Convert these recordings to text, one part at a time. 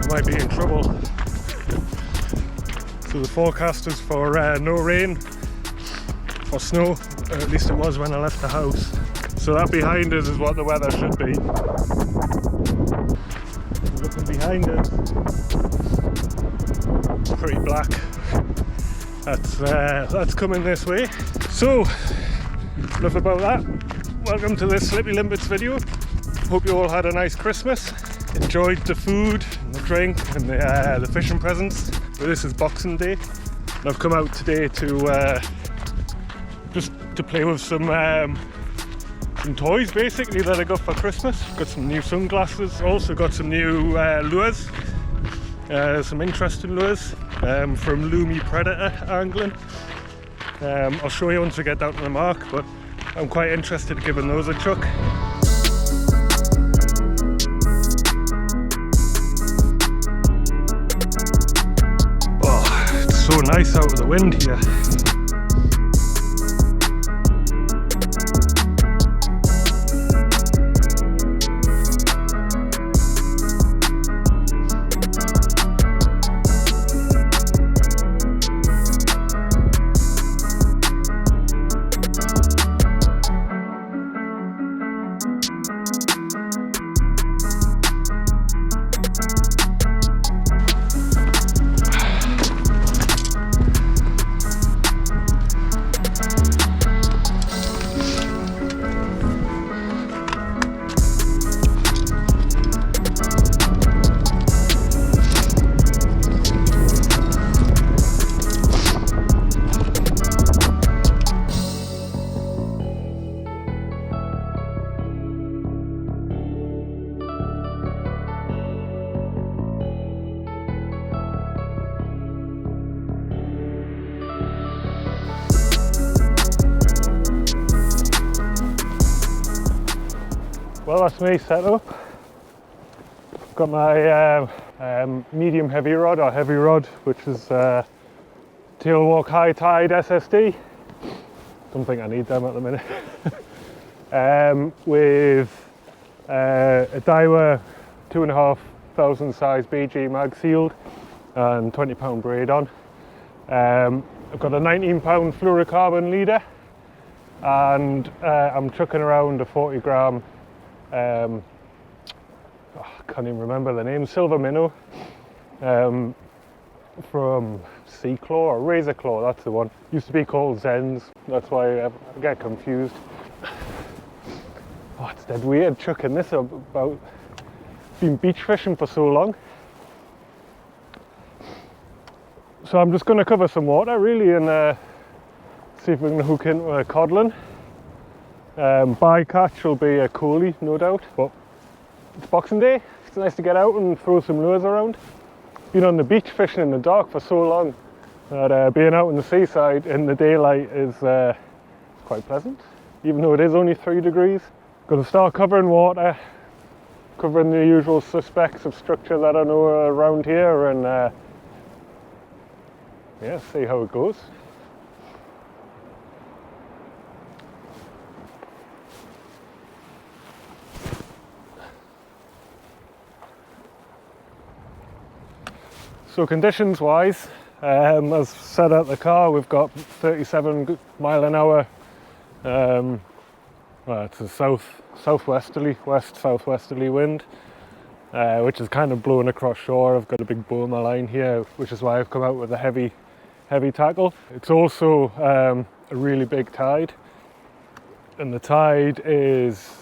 might be in trouble. So the forecast is for no rain or snow, at least it was when I left the house. So that behind us is what the weather should be. Looking behind us, pretty black. That's coming this way. So enough about that. Welcome to this Slippy Limpets video. Hope you all had a nice Christmas. Enjoyed the food, and the drink, and the fishing presents. But this is Boxing Day, and I've come out today to just to play with some toys basically that I got for Christmas. Got some new sunglasses. Also got some new lures, some interesting lures from Loomy Predator Angling. I'll show you once we get down to the mark, but I'm quite interested in giving those a chuck. So nice out of the wind here. Well, that's me set up. Got my medium heavy rod, or heavy rod, which is Tailwalk Hi-Tide SSD. Don't think I need them at the minute. With a Daiwa 2,500 size BG mag sealed and 20-pound braid on. I've got a 19-pound fluorocarbon leader, and I'm chucking around a 40-gram I can't even remember the name, silver minnow from Sea Claw or Razor Claw, that's the one. Used to be called Zens, that's why I get confused. Oh, it's dead weird chucking this up about been beach fishing for so long. So I'm just going to cover some water really and see if we can hook into a codlin. Bycatch will be a coolie, no doubt, but it's Boxing Day. It's nice to get out and throw some lures around. Been on the beach fishing in the dark for so long that being out on the seaside in the daylight is quite pleasant, even though it is only 3 degrees. Going to start covering water, covering the usual suspects of structure that I know are around here, and yeah, see how it goes. So conditions wise, as said at the car, we've got 37 mile an hour, well, it's a west-southwesterly wind, which is kind of blowing across shore. I've got a big boma line here, which is why I've come out with a heavy tackle. It's also a really big tide, and the tide is,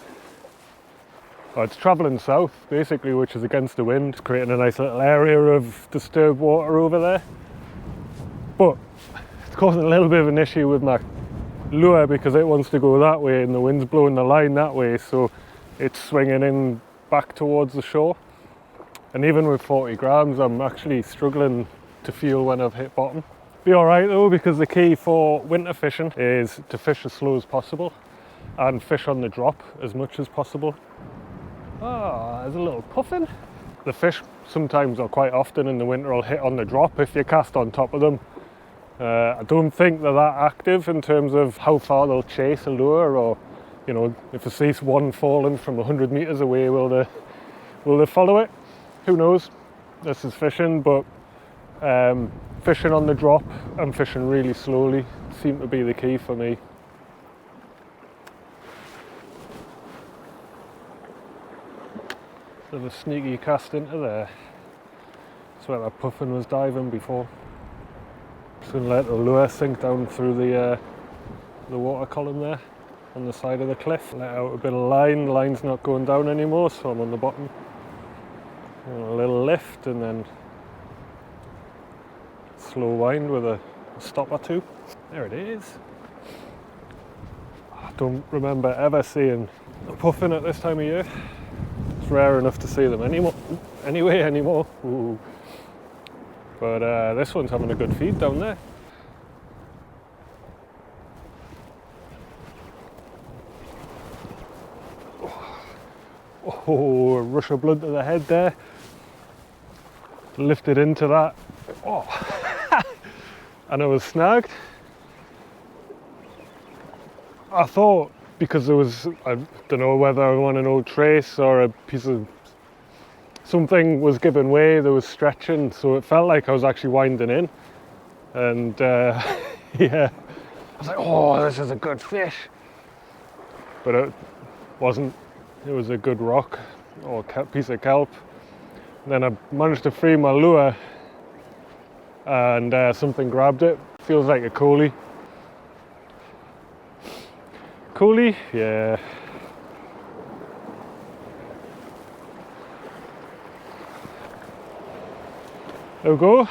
well, it's travelling south basically, which is against the wind, creating a nice little area of disturbed water over there. But it's causing a little bit of an issue with my lure because it wants to go that way and the wind's blowing the line that way, so it's swinging in back towards the shore. And even with 40 grams, I'm actually struggling to feel when I've hit bottom. Be alright though, because the key for winter fishing is to fish as slow as possible and fish on the drop as much as possible. Ah, there's a little puffin. The fish sometimes, or quite often in the winter, will hit on the drop if you cast on top of them. I don't think they're that active in terms of how far they'll chase a lure, or, you know, if they see one falling from 100 meters away, will they follow it? Who knows? this is fishing, but fishing on the drop and fishing really slowly seem to be the key for me. Bit of a sneaky cast into there. That's where that puffin was diving before. Just going to let the lure sink down through the water column there on the side of the cliff. Let out a bit of line. The line's not going down anymore, so I'm on the bottom. And a little lift and then slow wind with a stop or two. There it is. I don't remember ever seeing a puffin at this time of year. It's rare enough to see them anymore. Ooh. But this one's having a good feed down there. Oh, a rush of blood to the head there. Lifted into that. Oh, and I was snagged. I thought because there was, I don't know whether I want an old trace or a piece of something was giving way, there was stretching, so it felt like I was actually winding in. And yeah, I was like, oh, this is a good fish. But it wasn't. It was a good rock or piece of kelp. And then I managed to free my lure and something grabbed it. Feels like a coley. Coley? Yeah. There we go.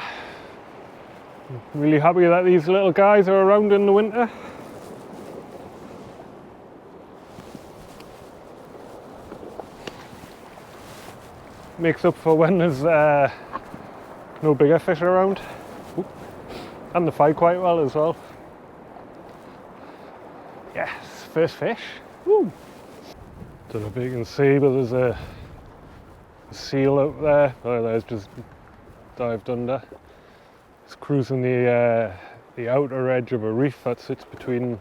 I'm really happy that these little guys are around in the winter. Makes up for when there's no bigger fish around. Ooh. And they fight quite well as well. Yes, first fish. Woo. Don't know if you can see, but there's a seal out there. Oh, there's just dived under. It's cruising the outer edge of a reef that sits between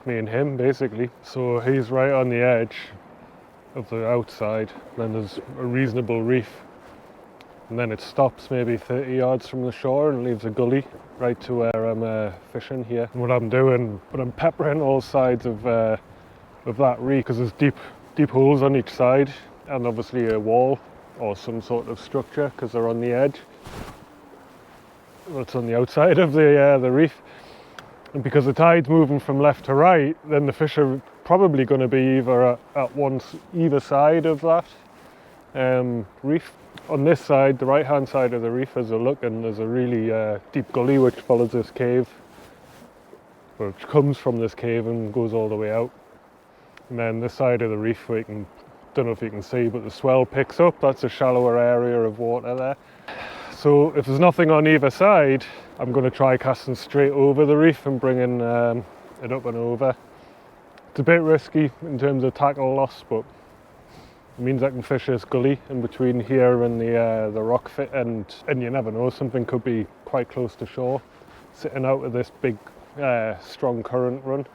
me and him, basically. So he's right on the edge of the outside, then there's a reasonable reef, and then it stops maybe 30 yards from the shore and leaves a gully right to where I'm fishing here. And what I'm doing, I'm peppering all sides of that reef because there's deep holes on each side, and obviously a wall or some sort of structure because they're on the edge. That's on the outside of the reef. And because the tide's moving from left to right, then the fish are probably going to be either at either side of that reef. On this side, the right hand side of the reef, as I look, and there's a really deep gully which follows this cave, which comes from this cave and goes all the way out. And then this side of the reef, don't know if you can see, but the swell picks up. That's a shallower area of water there. So if there's nothing on either side, I'm going to try casting straight over the reef and bringing it up and over. It's a bit risky in terms of tackle loss, but it means I can fish this gully in between here and the rock fit, and you never know, something could be quite close to shore, sitting out of this big strong current run,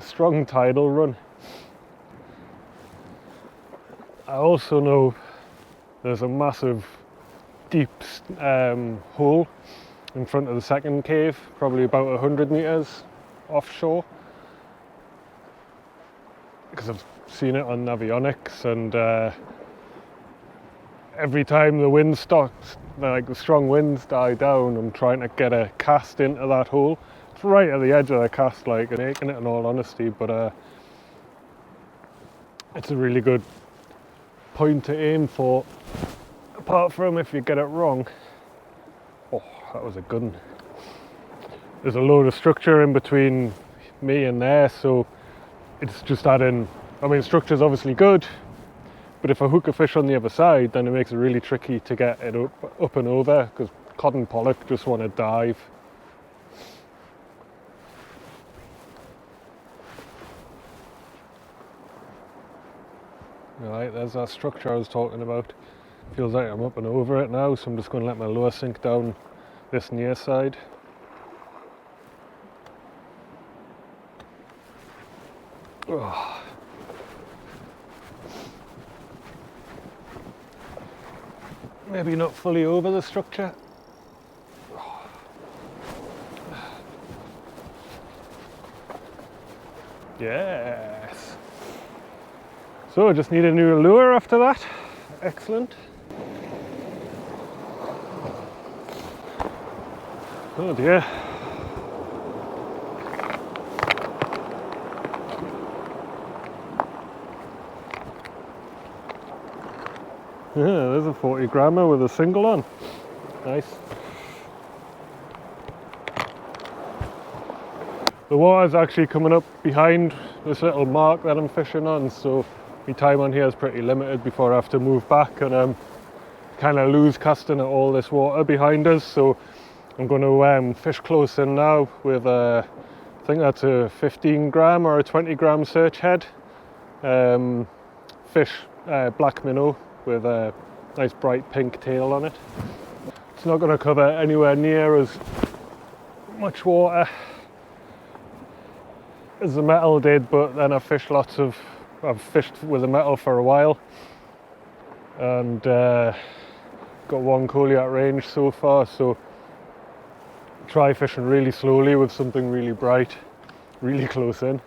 strong tidal run. I also know there's a massive deep hole in front of the second cave, probably about 100 meters offshore, because I've seen it on Navionics, and every time the wind stops, like the strong winds die down, I'm trying to get a cast into that hole. It's right at the edge of the cast, like, and making it in all honesty, but it's a really good point to aim for, apart from if you get it wrong. Oh, that was a good one. There's a load of structure in between me and there, so it's just adding, I mean, structure's obviously good, but if I hook a fish on the other side, then it makes it really tricky to get it up and over, because cod and pollock just want to dive. Right, there's that structure I was talking about. Feels like I'm up and over it now, so I'm just going to let my lure sink down this near side. Oh. maybe not fully over the structure. Yes. So I just need a new lure after that. Excellent. Oh dear. Yeah, there's a 40 grammer with a single on. Nice. The water's actually coming up behind this little mark that I'm fishing on, so my time on here is pretty limited before I have to move back, and kind of lose casting at all this water behind us. So I'm going to fish close in now with I think that's a 15 gram or a 20 gram search head. Fish black minnow with a nice bright pink tail on it. It's not going to cover anywhere near as much water as the metal did, but then I've fished with the metal for a while, and got one coley at range so far, so try fishing really slowly with something really bright, really close in,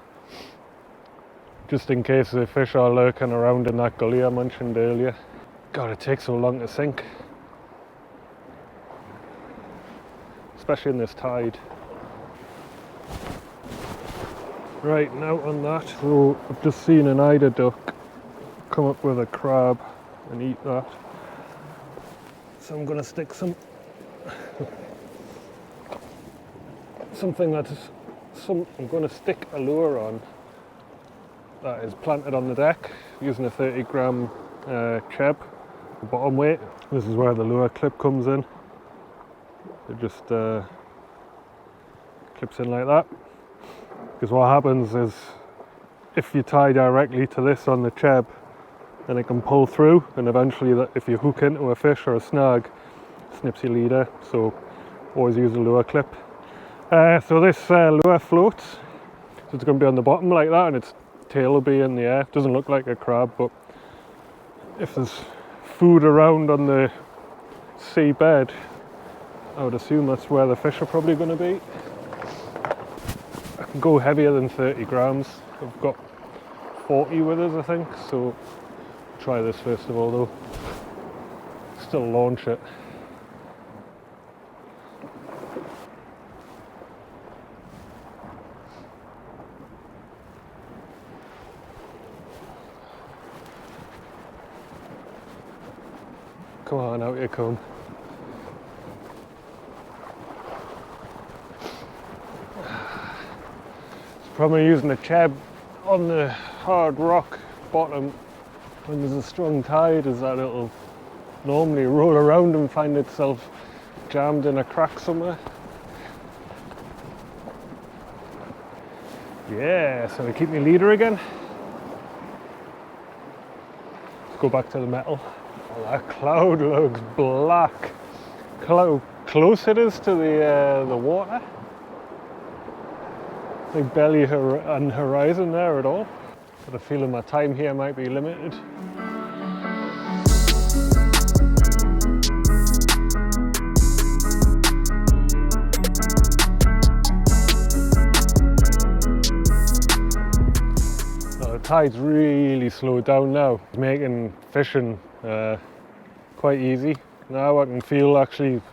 just in case the fish are lurking around in that gully I mentioned earlier. God, it takes so long to sink, especially in this tide. Right, now on that, so I've just seen an eider duck come up with a crab and eat that. So I'm going to stick I'm going to stick a lure on that is planted on the deck using a 30 gram cheb, bottom weight. This is where the lure clip comes in. It just clips in like that. Because what happens is, if you tie directly to this on the cheb, then it can pull through, and eventually if you hook into a fish or a snag, it snips your leader. So always use a lure clip. So this lure floats, so it's going to be on the bottom like that, and its tail will be in the air. It doesn't look like a crab, but if there's food around on the seabed, I would assume that's where the fish are probably going to be. I can go heavier than 30 grams. I've got 40 with us, I think, so try this first of all though. Still launch it. Come on, out you come. It's probably using a cheb on the hard rock bottom when there's a strong tide, is that it'll normally roll around and find itself jammed in a crack somewhere. Yeah, so I keep my leader again. Let's go back to the metal. Oh, that cloud looks black. How close it is to the water. Like barely on horizon there at all. Got a feeling my time here might be limited. The tide's really slowed down now. It's making fishing quite easy. Now I can feel actually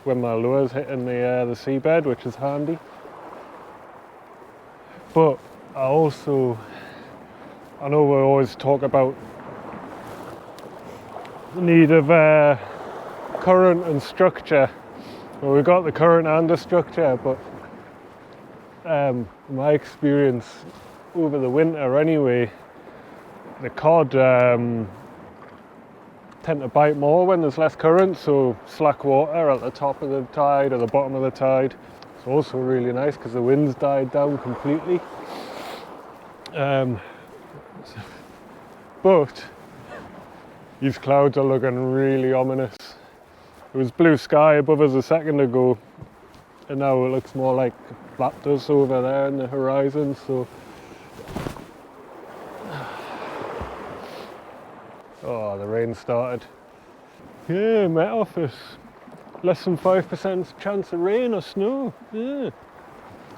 when my lure's hitting the seabed, which is handy. But I know we always talk about the need of current and structure. Well, we've got the current and the structure, but my experience over the winter anyway, the cod tend to bite more when there's less current, so slack water at the top of the tide or the bottom of the tide. It's also really nice because the wind's died down completely. But these clouds are looking really ominous. It was blue sky above us a second ago, and now it looks more like black dust over there in the horizon. So, oh, the rain started. Yeah, Met Office. Less than 5% chance of rain or snow. Yeah.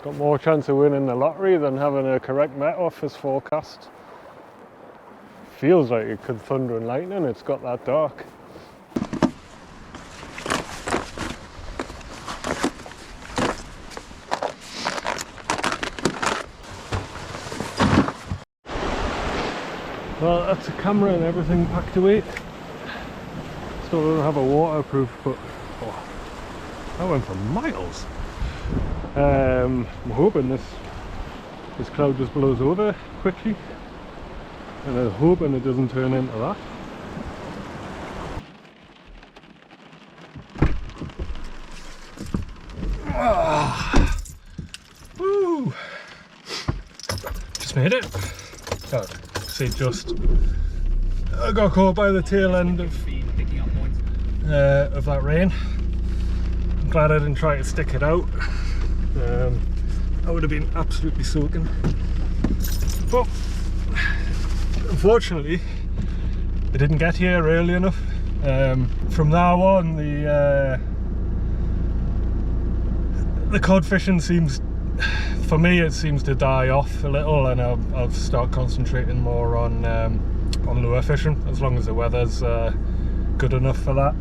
Got more chance of winning the lottery than having a correct Met Office forecast. Feels like it could thunder and lightning, it's got that dark. Well, that's a camera and everything packed away. Still don't have a waterproof, but oh, that went for miles. I'm hoping this cloud just blows over quickly, and I'm hoping it doesn't turn into that. Woo! Just made it. God. Just I got caught by the tail end of that rain. I'm glad I didn't try to stick it out. I would have been absolutely soaking. But unfortunately, it didn't get here early enough. From now on, the cod fishing seems, for me, it seems to die off a little, and I'll start concentrating more on lure fishing, as long as the weather's good enough for that.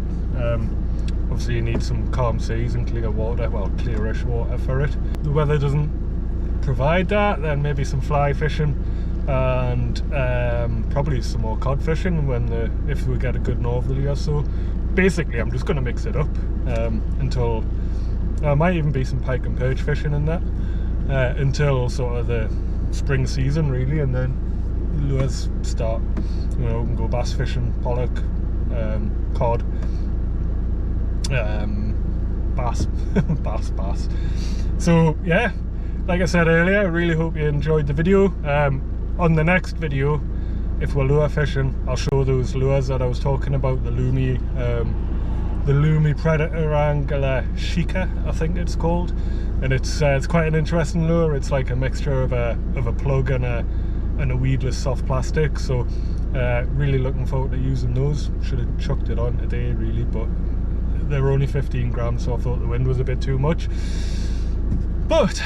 Obviously you need some calm seas and clear water, well, clearish water for it. The weather doesn't provide that, then maybe some fly fishing and probably some more cod fishing if we get a good northerly or so. Basically I'm just going to mix it up until there might even be some pike and perch fishing in that. Until sort of the spring season really, and then lures start, you know, we can go bass fishing, pollock, cod, bass, bass. So yeah, like I said earlier, I really hope you enjoyed the video. On the next video, if we're lure fishing, I'll show those lures that I was talking about, the Lumi Predator Angler Shika, I think it's called, and it's quite an interesting lure. It's like a mixture of a plug and a weedless soft plastic. So really looking forward to using those. Should have chucked it on today really, but they were only 15 grams, so I thought the wind was a bit too much. But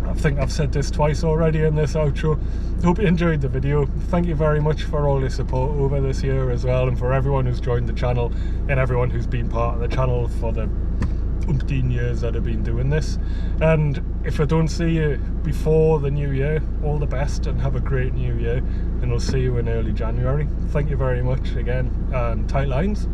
I think I've said this twice already in this outro. Hope you enjoyed the video. Thank you very much for all your support over this year as well, and for everyone who's joined the channel and everyone who's been part of the channel for the umpteen years that I've been doing this. And if I don't see you before the new year, all the best and have a great new year, and I'll see you in early January. Thank you very much again, and tight lines.